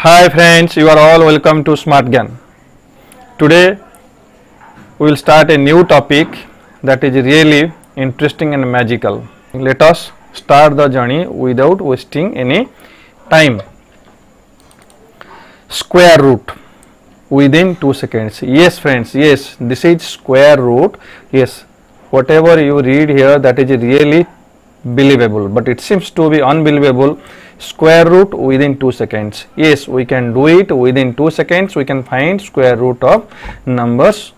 Hi friends, you are all welcome to Smart Gyan. Today we will start a new topic that is really interesting and magical. Let us start the journey without wasting any time. Square root within 2 seconds. Yes friends, yes, this is square root. Yes, whatever you read here, that is really believable, but it seems to be unbelievable. Square root within 2 seconds. Yes, we can do it within 2 seconds. We can find square root of numbers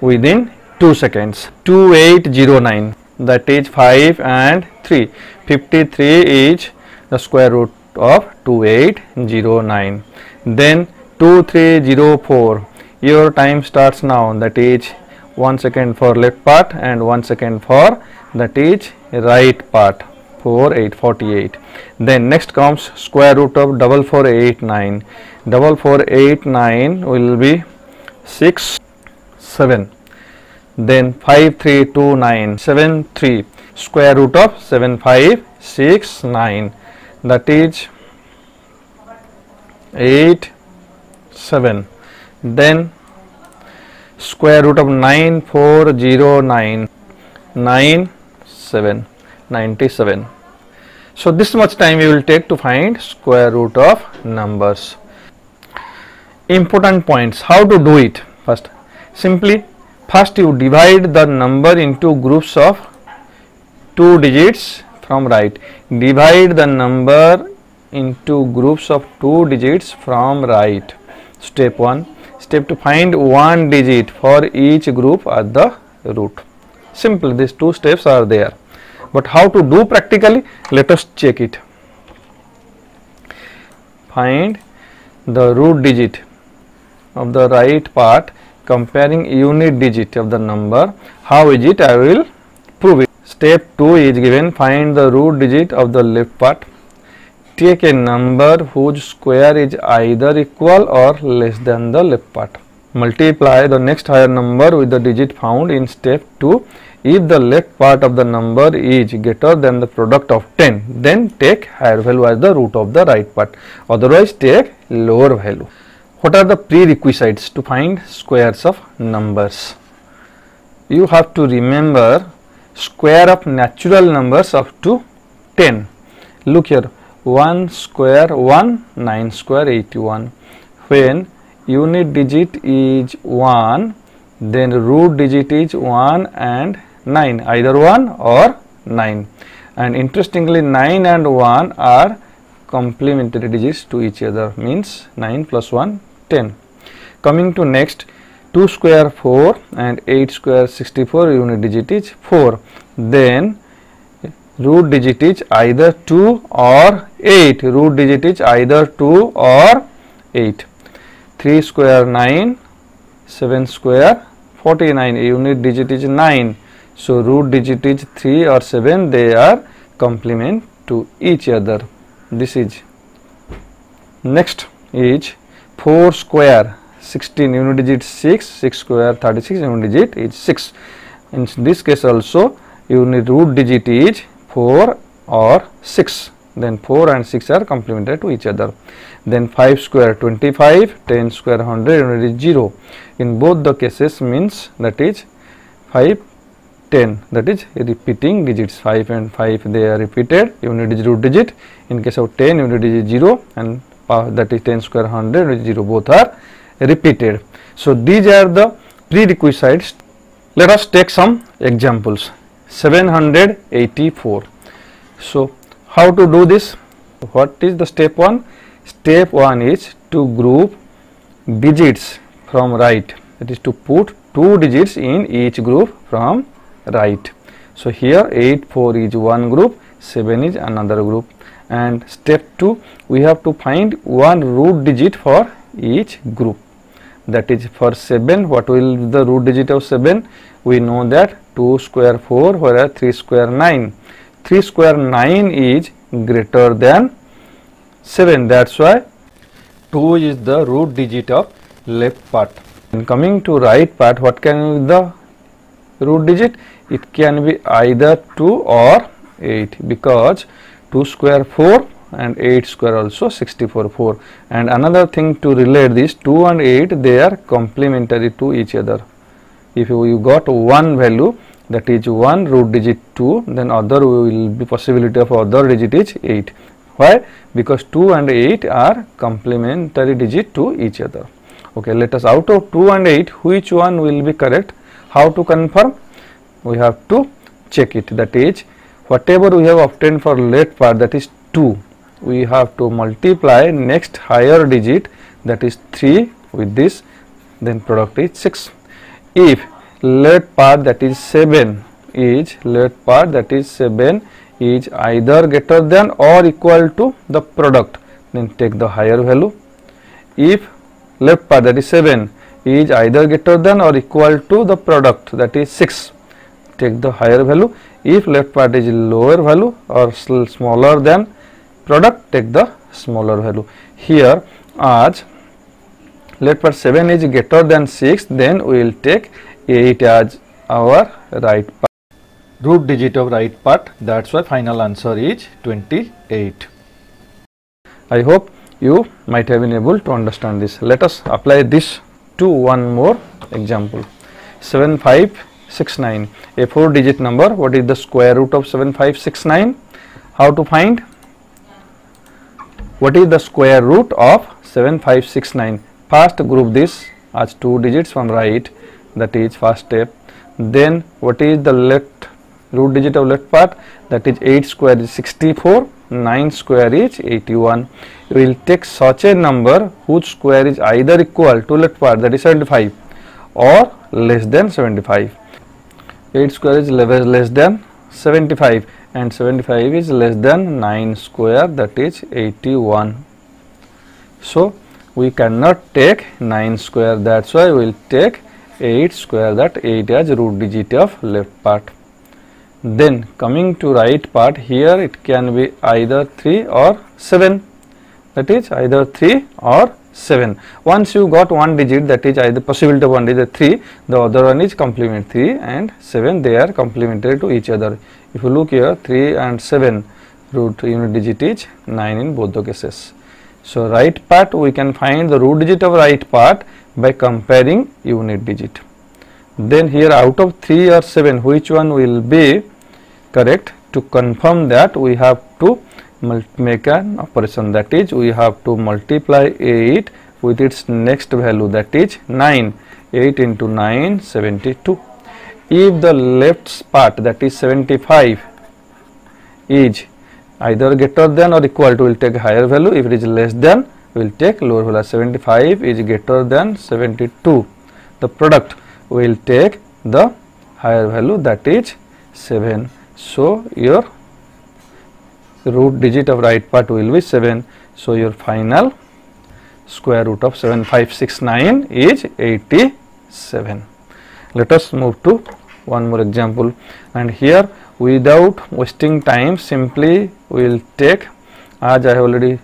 within 2 seconds. 2809, that is 5 and 3. 53 is the square root of 2809. Then 2304, your time starts now, that is 1 second for left part and 1 second for that is right part. 4848. Then next comes square root of 4489. 4489 will be 6 7. Then 5329 73, square root of 7569, that is 8 7. Then square root of 9409 9 7 97. So this much time we will take to find square root of numbers. Important points, how to do it. First you divide the number into groups of 2 digits from right. Divide the number into groups of 2 digits from right. Step 1. Step to find 1 digit for each group at the root. Simple, these 2 steps are there. But how to do practically? Let us check it. Find the root digit of the right part comparing unit digit of the number. How is it? I will prove it. Step 2 is given. Find the root digit of the left part. Take a number whose square is either equal or less than the left part. Multiply the next higher number with the digit found in step 2. If the left part of the number is greater than the product of 10, then take higher value as the root of the right part. Otherwise, take lower value. What are the prerequisites to find squares of numbers? You have to remember square of natural numbers up to 10. Look here, 1 square 1, 9 square 81. When unit digit is 1, then root digit is 1 and 9, either 1 or 9, and interestingly 9 and 1 are complementary digits to each other, means 9 plus 1 10. Coming to next, 2 square 4 and 8 square 64, unit digit is 4, then root digit is either 2 or 8, root digit is either 2 or 8. 3 square 9, 7 square 49, unit digit is 9. So root digit is 3 or 7, they are complement to each other. This is next is 4 square 16, unit digit 6, 6 square 36, unit digit is 6. In this case also unit root digit is 4 or 6, then 4 and 6 are complementary to each other. Then 5 square 25, 10 square 100, unit is 0. In both the cases means that is 5 10, that is repeating digits. 5 and 5 they are repeated, unit is root digit. In case of 10, unit is 0, and that is 10 square 100, unit is 0, both are repeated. So these are the prerequisites. Let us take some examples. 784. So how to do this? What is the step 1? Step 1 is to group digits from right, that is to put 2 digits in each group from right. So here 84 is one group, 7 is another group, and step 2 we have to find one root digit for each group. That is for 7, what will be the root digit of 7? We know that 2 square 4, whereas 3 square 9. 3 square 9 is greater than 7, that's why 2 is the root digit of left part. And coming to right part, what can be the root digit? It can be either 2 or 8, because 2 square 4, and 8 square also 64 4. And another thing to relate this, 2 and 8, they are complementary to each other. If you got one value, that is one root digit 2, then other will be possibility of other digit is 8. Why? Because 2 and 8 are complementary digit to each other. Okay, let us, out of 2 and 8, which one will be correct? How to confirm? We have to check it. That is, whatever we have obtained for left part, that is 2, we have to multiply next higher digit, that is 3, with this, then product is 6. If left part, that is 7, is left part, that is 7 is either greater than or equal to the product, then take the higher value. If left part, that is 7, is either greater than or equal to the product, that is 6, take the higher value. If left part is lower value or smaller than product, take the smaller value. Here, as left part 7 is greater than 6, then we will take 8 as our right part, root digit of right part. That's why final answer is 28. I hope you might have been able to understand this. Let us apply this to one more example. 7569, a 4 digit number. What is the square root of 7569? How to find? What is the square root of 7569? First group this as 2 digits from right, that is first step. Then what is the left root digit of left part? That is 8 square is 64, 9 square is 81. We will take such a number whose square is either equal to left part, that is 75, or less than 75. 8 square is less than 75 and 75 is less than 9 square, that is 81. So we cannot take 9 square, that's why we will take 8 square, that 8 as root digit of left part. Then coming to right part, here it can be either 3 or 7, that is either 3 or 7. Once you got one digit, that is either possibility of one digit 3, the other one is complement. 3 and 7, they are complementary to each other. If you look here, 3 and 7, root unit digit is 9 in both the cases. So right part, we can find the root digit of right part by comparing unit digit. Then here, out of 3 or 7, which one will be correct? To confirm that, we have to make an operation, that is we have to multiply 8 with its next value, that is 9. 8 into 9, 72. If the left part, that is 75, is either greater than or equal to, we will take higher value. If it is less than, we will take lower value. 75 is greater than 72, the product, we will take the higher value, that is 7. So your root digit of right part will be 7. So your final square root of 7569 is 87. Let us move to one more example, and here without wasting time, simply we will take, as I have already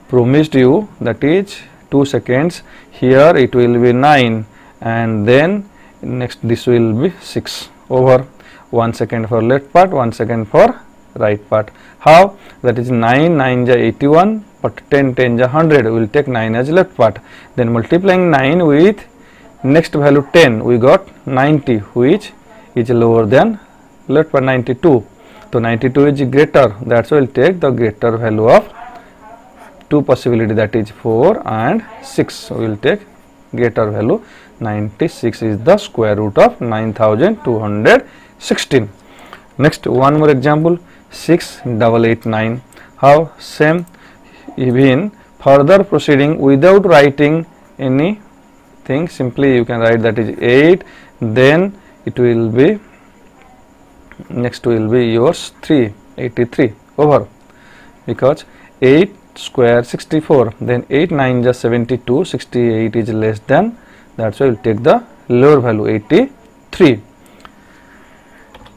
promised you, that is 2 seconds. Here it will be 9, and then next this will be 6 over 1 second for left part, 1 second for right part. How? That is 9, 9 is 81, but 10, 10 is 100. We will take 9 as left part. Then multiplying 9 with next value 10, we got 90, which is lower than left part, 92. So 92 is greater, that's why we will take the greater value of 2 possibility, that is 4 and 6. We will take greater value. 96 is the square root of 9216. Next, one more example, 6889. How? Same. Even further proceeding without writing anything, simply you can write, that is 8, then it will be, next will be yours 383 over, because 8 square 64, then 8 9 is 72, 68 is less than, that's why we will take the lower value, 83.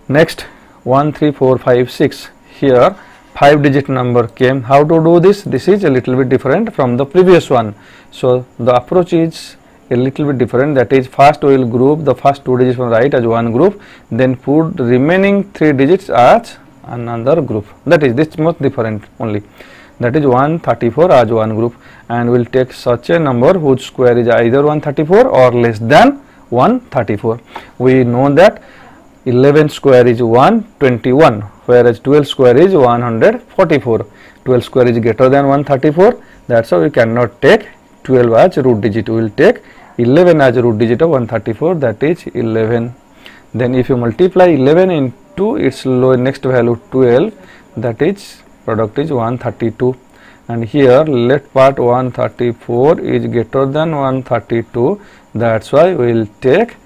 Next, 1 3 4 5 6, here 5 digit number came. How to do this? This is a little bit different from the previous one. So the approach is a little bit different, that is first we will group the first 2 digits from right as one group, then put remaining 3 digits as another group. That is this much different only. that is 134 as one group, and we will take such a number whose square is either 134 or less than 134. We know that 11 square is 121, whereas 12 square is 144. 12 square is greater than 134, that's why we cannot take 12 as root digit. We will take 11 as root digit of 134, that is 11. Then if you multiply 11 into its next value 12, that is product is 132, and here left part 134 is greater than 132, that's why we will take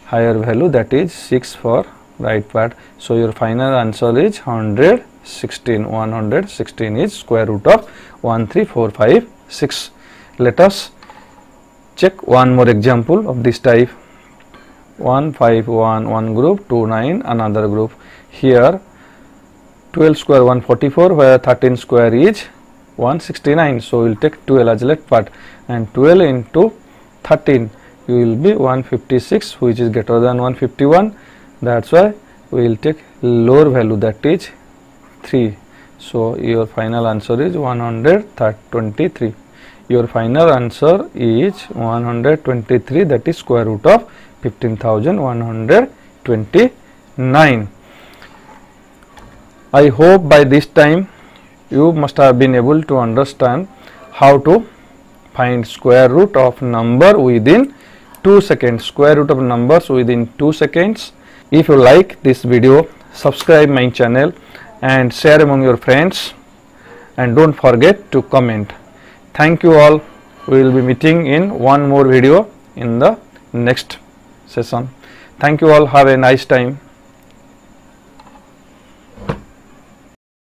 higher value, that is 6 for right part. So your final answer is 116. 116 is square root of 13456. Let us check one more example of this type. 151 one group, 29 another group. Here 12 square 144, where 13 square is 169. So we will take 12 as left part, and 12 into 13 you will be 156, which is greater than 151. That's why we will take lower value, that is 3. So your final answer is 123. Your final answer is 123, that is square root of 15,129. I hope by this time you must have been able to understand how to find square root of number within 2 seconds. Square root of numbers within 2 seconds. If you like this video, subscribe my channel and share among your friends, and don't forget to comment. Thank you all. We will be meeting in one more video in the next session. Thank you all. Have a nice time.